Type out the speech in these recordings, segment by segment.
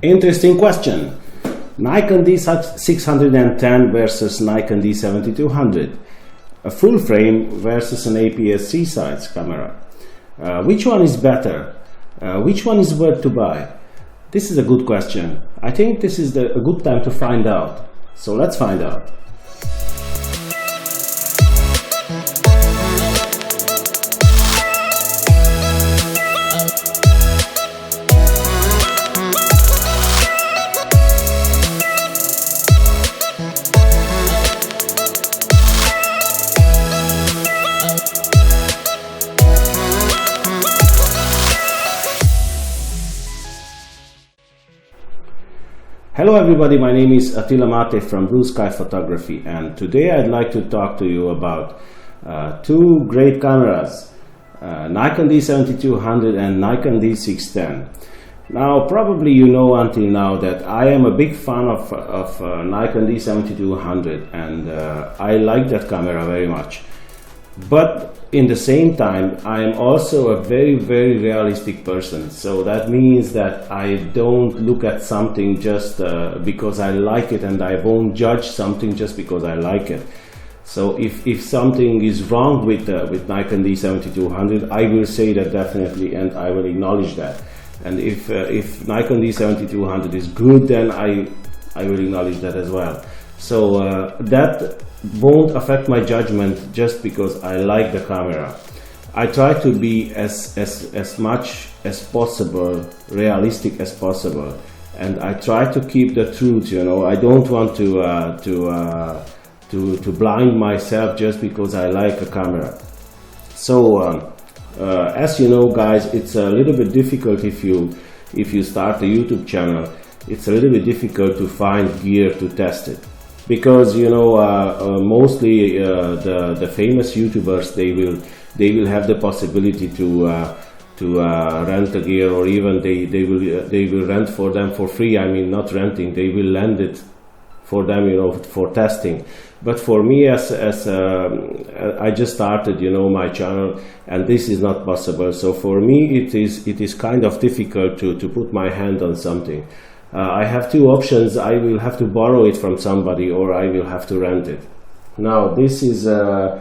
Interesting question. Nikon D610 versus Nikon D7200. A full frame versus an APS-C size camera. Which one is better? Which one is worth to buy? This is a good question. I think this is a good time to find out. So let's find out. Hello everybody, my name is Attila Mate from Blue Sky Photography, and today I'd like to talk to you about two great cameras, Nikon D7200 and Nikon D610. Now probably you know until now that I am a big fan of Nikon D7200, and I like that camera very much. But in the same time, I am also a very realistic person. So that means that I don't look at something just because I like it, and I won't judge something just because I like it. So if something is wrong with Nikon D7200, I will say that definitely, and I will acknowledge that. And if Nikon D7200 is good, then I will acknowledge that as well. So that won't affect my judgment just because I like the camera. I try to be as much as possible, realistic as possible, and I try to keep the truth. You know, I don't want to blind myself just because I like a camera. So as you know, guys, it's a little bit difficult if you start a YouTube channel. It's a little bit difficult to find gear to test it. Because you know, mostly the famous YouTubers, they will have the possibility to rent a gear, or even they will rent for them for free. I mean, not renting, they will lend it for them, you know, for testing. But for me, as I just started, you know, my channel, and this is not possible. So for me, it is kind of difficult to put my hand on something. I have two options. I will have to borrow it from somebody, or I will have to rent it. Now this is a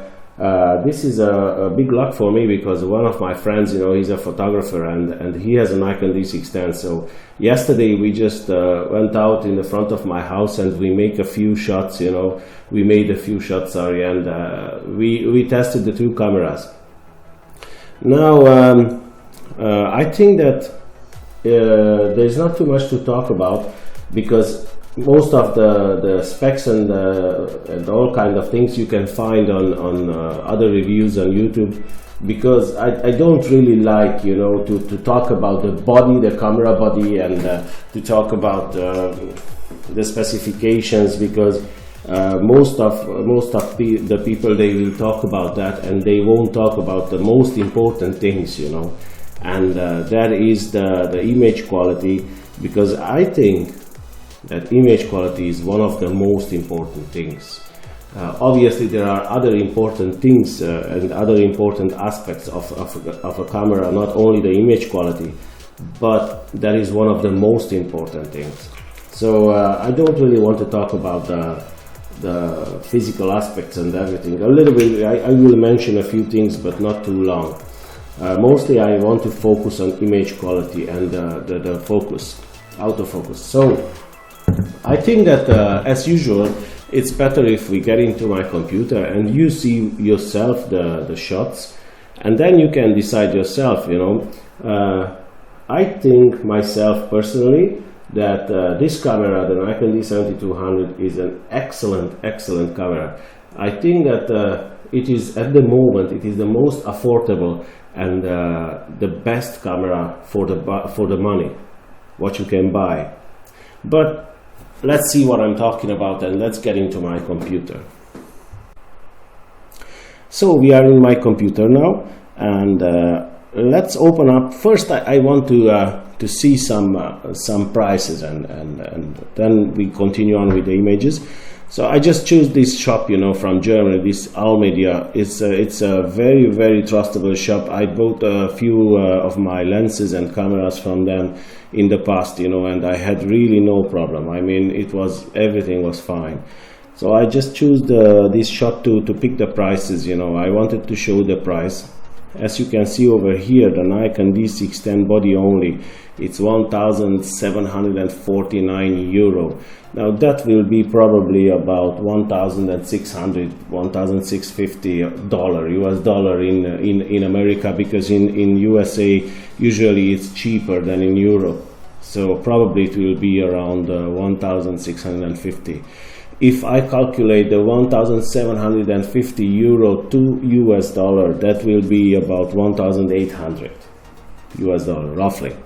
big luck for me, because one of my friends, you know, he's a photographer, and he has a Nikon D610. So yesterday we just went out in the front of my house, and we make a few shots. You know, we made a few shots. Sorry, and we tested the two cameras. Now I think that there's not too much to talk about, because most of the specs and all kind of things you can find on other reviews on YouTube, because I don't really like, you know, to talk about the body, the camera body, and to talk about the specifications, because most of the people, they will talk about that, and they won't talk about the most important things, you know. And that is the image quality, because I think that image quality is one of the most important things. Obviously there are other important things and other important aspects of a camera, not only the image quality, but that is one of the most important things. So I don't really want to talk about the physical aspects and everything. A little bit, I will mention a few things, but not too long. Mostly I want to focus on image quality and the focus, autofocus. So I think that as usual, it's better if we get into my computer and you see yourself the shots, and then you can decide yourself, you know. I think myself personally that this camera, the Nikon D7200, is an excellent camera. I think that it is, at the moment, it is the most affordable and the best camera for the money what you can buy. But let's see what I'm talking about, and let's get into my computer. So we are in my computer now, and let's open up. First I want to see some prices, and then we continue on with the images. So I just choose this shop, you know, from Germany, this Almedia. It's a very, very trustable shop. I bought a few of my lenses and cameras from them in the past, you know, and I had really no problem. I mean, everything was fine. So I just choose this shop to pick the prices, you know. I wanted to show the price. As you can see over here, the Nikon D610 body only, it's 1,749 euro. Now that will be probably about 1,600, 1,650 US dollar in America, because in USA usually it's cheaper than in Europe. So probably it will be around 1,650. If I calculate the 1,750 euro to US dollar, that will be about 1,800 US dollar roughly.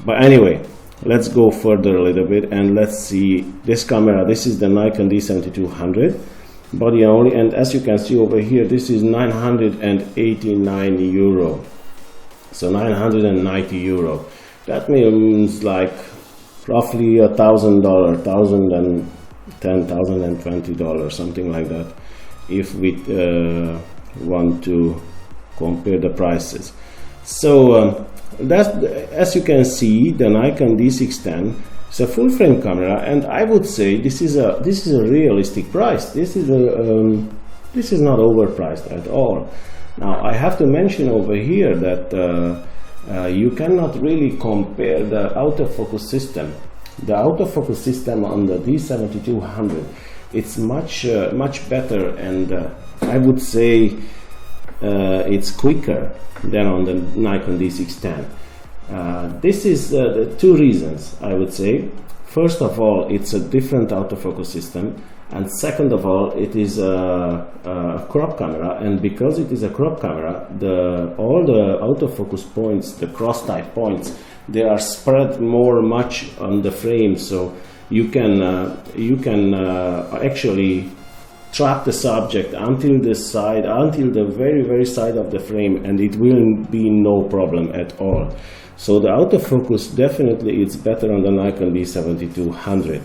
But anyway, let's go further a little bit and let's see this camera. This is the Nikon D7200 body only, and as you can see over here, this is 989 euro. So 990 euro. That means like roughly $1,000, $1,010, $1,020, something like that, if we want to compare the prices. So that's, as you can see, the Nikon D610 is a full frame camera, and I would say this is a realistic price. This is not overpriced at all. Now I have to mention over here that you cannot really compare the autofocus system. The autofocus system on the D7200, it's much better, and I would say it's quicker than on the Nikon D610. This is the two reasons, I would say. First of all, it's a different autofocus system, and second of all, it is a crop camera, and because it is a crop camera, all the autofocus points, the cross-type points, they are spread much on the frame, so you can actually track the subject until the very side of the frame, and it will be no problem at all. So the autofocus definitely is better on the Nikon D7200.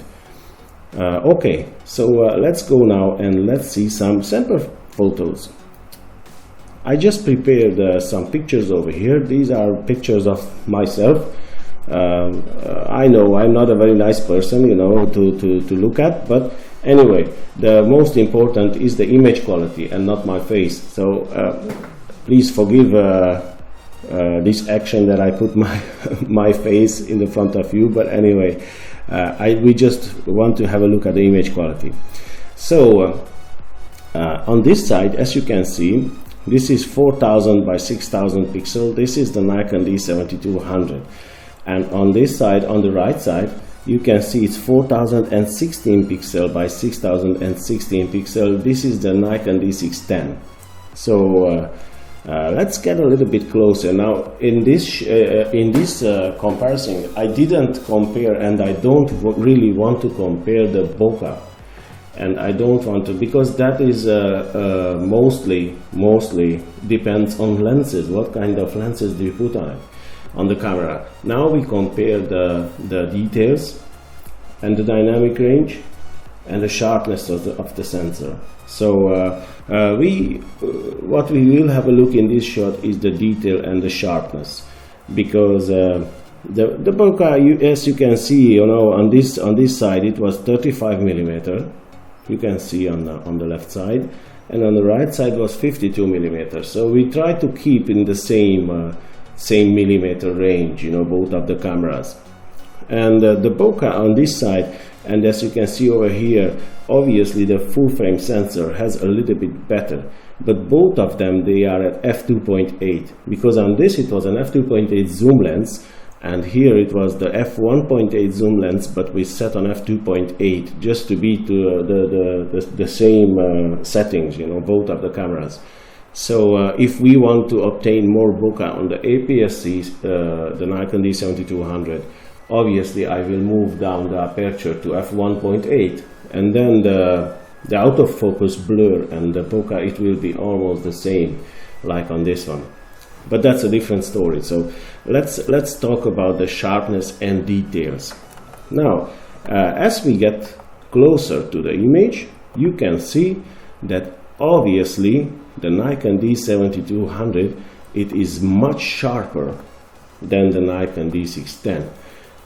Okay, so let's go now and let's see some sample photos. I just prepared some pictures over here. These are pictures of myself. I know I'm not a very nice person, you know, to look at, but anyway, the most important is the image quality and not my face. So please forgive this action that I put my face in the front of you, but anyway, we just want to have a look at the image quality. So on this side, as you can see, this is 4,000 by 6,000 pixel. This is the Nikon D7200. And on this side, on the right side, you can see it's 4,016 pixel by 6,016 pixel. This is the Nikon D610. So let's get a little bit closer. Now in this comparison, I didn't compare, and I don't really want to compare the bokeh. And I don't want to, because that is mostly depends on lenses. What kind of lenses do you put on the camera? Now we compare the details and the dynamic range and the sharpness of the sensor. So what we will have a look in this shot is the detail and the sharpness, because the bokeh, as you can see, you know, on this side it was 35 millimeter. You can see on the left side, and on the right side was 52 millimeters. So we try to keep in the same millimeter range, you know, both of the cameras. And the bokeh on this side, and as you can see over here, obviously the full frame sensor has a little bit better, but both of them, they are at f2.8, because on this it was an f2.8 zoom lens, and here it was the f1.8 zoom lens, but we set on f2.8 just to be to the same settings, you know, both of the cameras. So if we want to obtain more bokeh on the APS-C, the Nikon D7200, obviously I will move down the aperture to f1.8, and then the autofocus blur and the bokeh, it will be almost the same like on this one. But that's a different story. So let's talk about the sharpness and details. Now, as we get closer to the image, you can see that obviously the Nikon D7200, it is much sharper than the Nikon D610.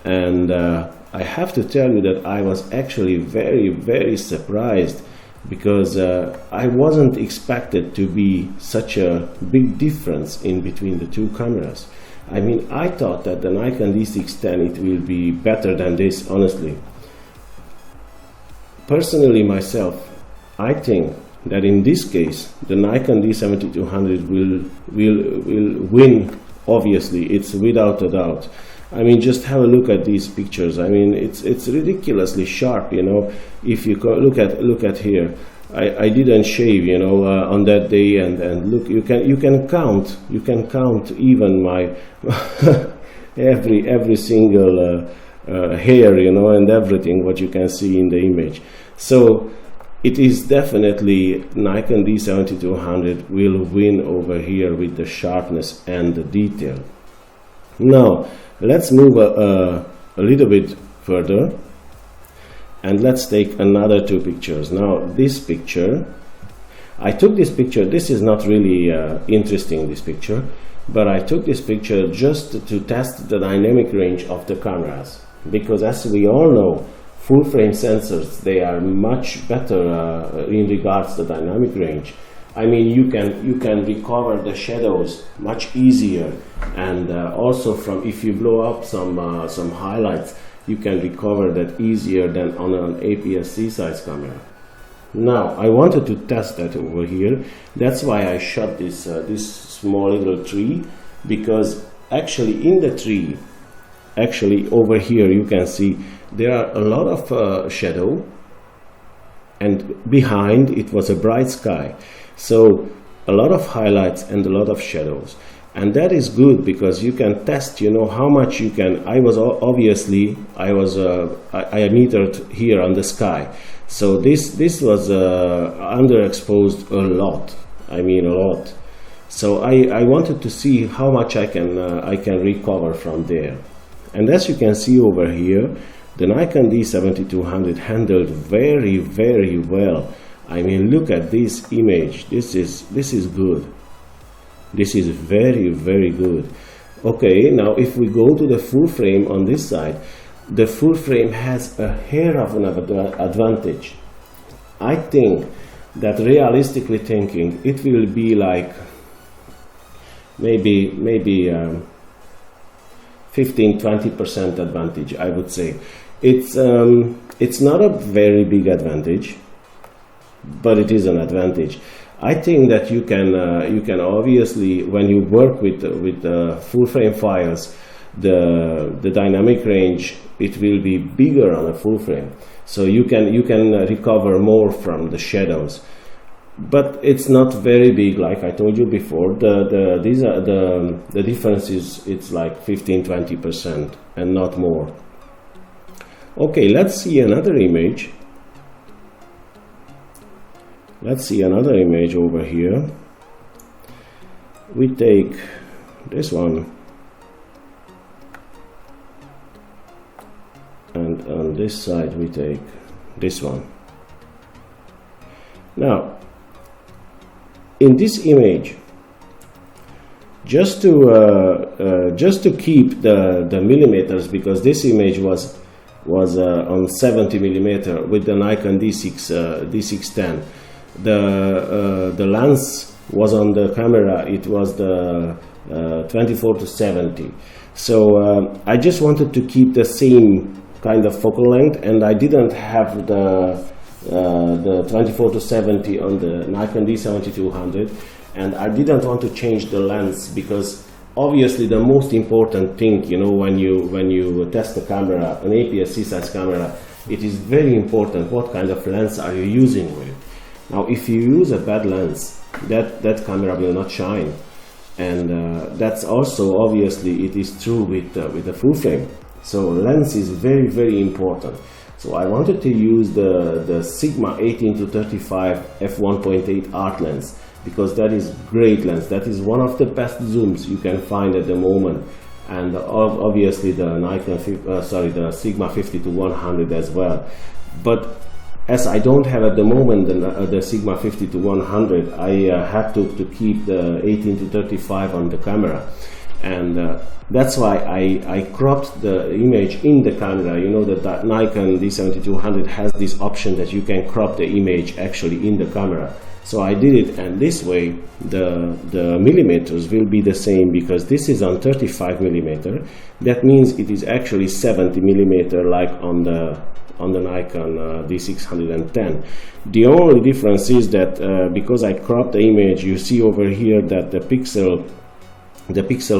And I have to tell you that I was actually very surprised, because I wasn't expected to be such a big difference in between the two cameras. I mean, I thought that the Nikon D610, it will be better than this, honestly. Personally myself, I think that in this case the Nikon D7200 will win. Obviously, it's without a doubt. I mean, just have a look at these pictures. I mean, it's ridiculously sharp, you know. If you look at here, I didn't shave, you know, on that day, and look, you can count even my every single hair, you know, and everything what you can see in the image. So it is definitely Nikon D7200 will win over here with the sharpness and the detail. Now let's move a little bit further, and let's take another two pictures. Now this picture, I took this picture, this is not really interesting, this picture, but I took this picture just to test the dynamic range of the cameras, because as we all know, full frame sensors, they are much better in regards to dynamic range. I mean, you can recover the shadows much easier, and also from, if you blow up some highlights, you can recover that easier than on an APS-C size camera. Now I wanted to test that over here. That's why I shot this small little tree, because actually in the tree, actually over here you can see there are a lot of shadow, and behind it was a bright sky, so a lot of highlights and a lot of shadows. And that is good, because you can test, you know, how much you can. I metered here on the sky, so this was underexposed a lot. I mean, a lot. So I wanted to see how much I can recover from there. And as you can see over here, the Nikon D7200 handled very well. I mean, look at this image. This is good. This is very good. Okay, now if we go to the full frame on this side, the full frame has a hair of an advantage. I think that, realistically thinking, it will be like maybe 15–20% advantage, I would say. It's not a very big advantage, but it is an advantage. I think that you can obviously, when you work with full frame files, the dynamic range, it will be bigger on a full frame, so you can recover more from the shadows. But it's not very big, like I told you before. The difference is, it's like 15–20% and not more. Okay, let's see another image. Let's see another image over here. We take this one, and on this side we take this one. Now in this image, just to keep the millimeters, because this image was on 70 millimeter with the Nikon D610. The lens was on the camera, it was the 24–70. So I just wanted to keep the same kind of focal length, and I didn't have the 24–70 on the Nikon D7200, and I didn't want to change the lens, because obviously the most important thing, you know, when you test a camera, an APS-C size camera, it is very important what kind of lens are you using with. Now if you use a bad lens, that camera will not shine, and that's also, obviously, it is true with the full frame. So lens is very important. So I wanted to use the Sigma 18–35 f1.8 art lens, because that is great lens. That is one of the best zooms you can find at the moment, and obviously the the Sigma 50–100 as well. But as I don't have at the moment the Sigma 50-100, I have to keep the 18-35 on the camera, and that's why I cropped the image in the camera. You know that Nikon D7200 has this option that you can crop the image actually in the camera. So I did it, and this way the millimeters will be the same, because this is on 35 millimeter. That means it is actually 70 millimeter like on the Nikon D610. The only difference is that because I cropped the image, you see over here that the pixel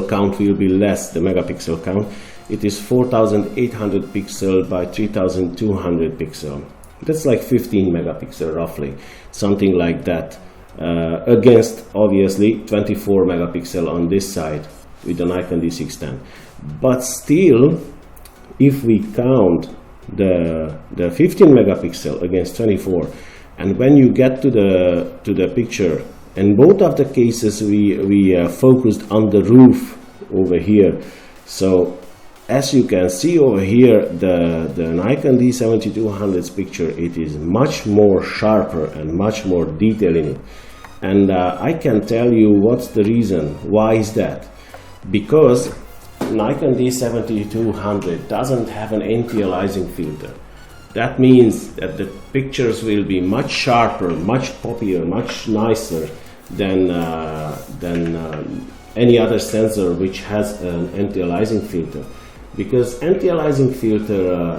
count will be less, the megapixel count. It is 4800 pixel by 3200 pixel. That's like 15 megapixel roughly, something like that, against obviously 24 megapixel on this side with the Nikon D610. But still, if we count the 15 megapixel against 24, and when you get to the picture, in both of the cases we focused on the roof over here. So as you can see over here, the Nikon D7200's picture, it is much more sharper and much more detail in it. And I can tell you what's the reason. Why is that? Because Nikon D7200 doesn't have an anti-aliasing filter. That means that the pictures will be much sharper, much poppier, much nicer than any other sensor which has an anti-aliasing filter. Because anti-aliasing filter,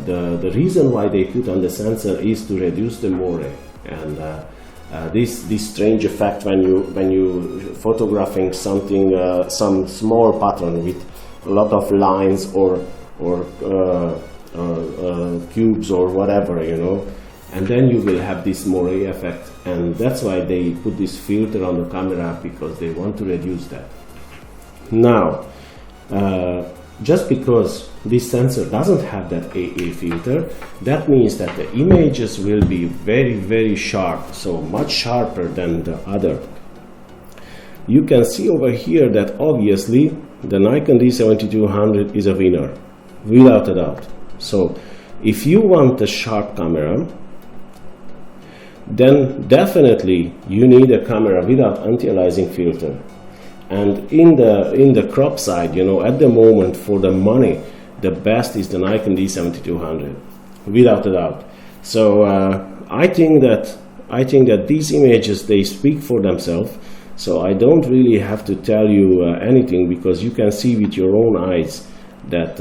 the reason why they put on the sensor is to reduce the moire, and this strange effect when you photographing something, some small pattern with a lot of lines or cubes or whatever, you know, and then you will have this moire effect, and that's why they put this filter on the camera, because they want to reduce that. Now, just because this sensor doesn't have that AA filter, that means that the images will be very sharp, so much sharper than the other. You can see over here that obviously the Nikon D7200 is a winner, without a doubt. So if you want a sharp camera, then definitely you need a camera without anti-aliasing filter. And in the crop side, you know, at the moment, for the money, the best is the Nikon D7200, without a doubt. So I think that these images, they speak for themselves. So I don't really have to tell you anything, because you can see with your own eyes that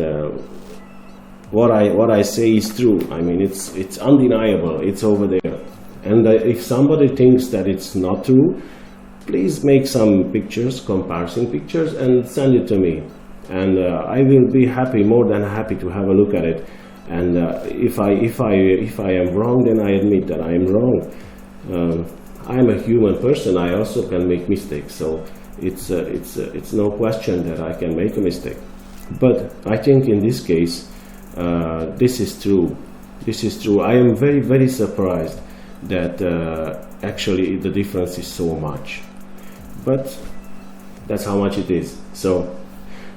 what I say is true. I mean, it's undeniable. It's over there. And if somebody thinks that it's not true, please make some pictures, comparison pictures, and send it to me, and I will be happy, more than happy, to have a look at it. And if I am wrong, then I admit that I am wrong. I am a human person. I also can make mistakes, so it's no question that I can make a mistake. But I think in this case, this is true. This is true. I am very surprised that actually the difference is so much. But that's how much it is. So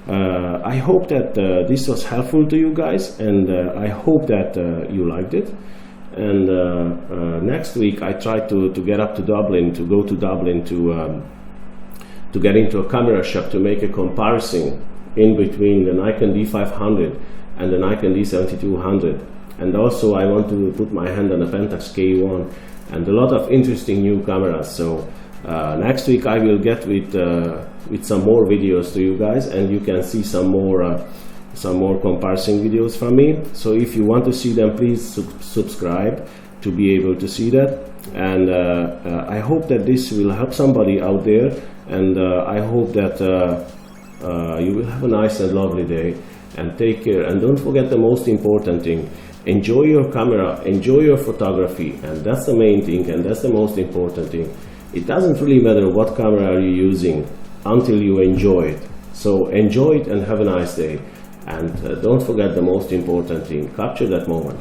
I hope that this was helpful to you guys, and I hope that you liked it. And next week I try to get up to Dublin, to go to Dublin to get into a camera shop to make a comparison in between the Nikon D500 and the Nikon D7200. And also I want to put my hand on the Pentax K1 and a lot of interesting new cameras. So next week I will get with some more videos to you guys, and you can see some more comparison videos from me. So if you want to see them, please subscribe to be able to see that. And I hope that this will help somebody out there, and I hope that you will have a nice and lovely day, and take care. And don't forget the most important thing: enjoy your camera, enjoy your photography, and that's the main thing, and that's the most important thing. It doesn't really matter what camera are you using until you enjoy it. So enjoy it and have a nice day. And don't forget the most important thing: capture that moment.